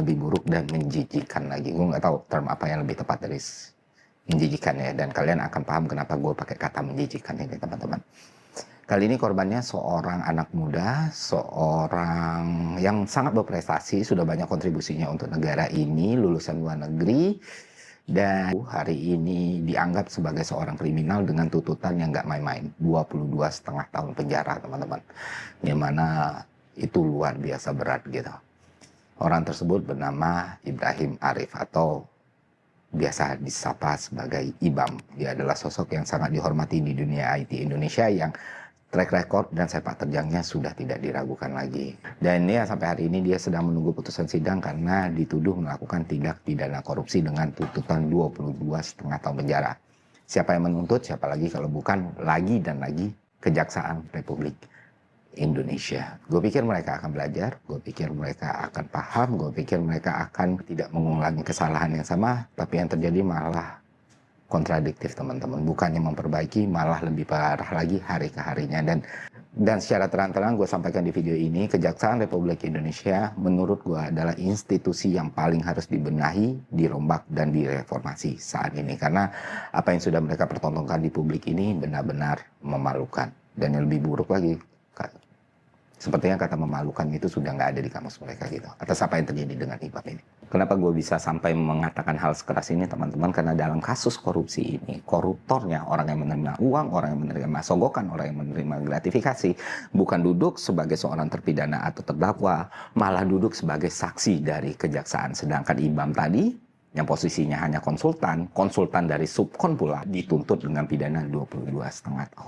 lebih buruk dan menjijikan lagi. Gue nggak tahu term apa yang lebih tepat dari menjijikan ya, dan kalian akan paham kenapa gue pakai kata menjijikan ini, teman-teman. Kali ini korbannya seorang anak muda, seorang yang sangat berprestasi, sudah banyak kontribusinya untuk negara ini, lulusan luar negeri, dan hari ini dianggap sebagai seorang kriminal dengan tuntutan yang nggak main-main, 22,5 tahun penjara, teman-teman. Yang mana itu luar biasa berat gitu. Orang tersebut bernama Ibrahim Arif atau biasa disapa sebagai Ibam. Dia adalah sosok yang sangat dihormati di dunia IT Indonesia yang track record dan sepak terjangnya sudah tidak diragukan lagi. Dan ya sampai hari ini dia sedang menunggu putusan sidang karena dituduh melakukan tindak pidana korupsi dengan tuntutan 22,5 tahun penjara. Siapa yang menuntut? Siapa lagi kalau bukan lagi dan lagi Kejaksaan Republik Indonesia. Gue pikir mereka akan belajar, gue pikir mereka akan paham, gue pikir mereka akan tidak mengulangi kesalahan yang sama, tapi yang terjadi malah kontradiktif, teman-teman. Bukannya memperbaiki, malah lebih parah lagi hari ke harinya. Dan secara terang-terang gue sampaikan di video ini, Kejaksaan Republik Indonesia menurut gue adalah institusi yang paling harus dibenahi, dirombak, dan direformasi saat ini. Karena apa yang sudah mereka pertontonkan di publik ini benar-benar memalukan. Dan yang lebih buruk lagi, sepertinya kata memalukan itu sudah nggak ada di kamus mereka gitu. Atas apa yang terjadi dengan Ibam ini. Kenapa gue bisa sampai mengatakan hal sekeras ini, teman-teman? Karena dalam kasus korupsi ini, koruptornya, orang yang menerima uang, orang yang menerima sogokan, orang yang menerima gratifikasi, bukan duduk sebagai seorang terpidana atau terdakwa, malah duduk sebagai saksi dari kejaksaan. Sedangkan Ibam tadi, yang posisinya hanya konsultan dari subkon pula, dituntut dengan pidana 22,5 tahun.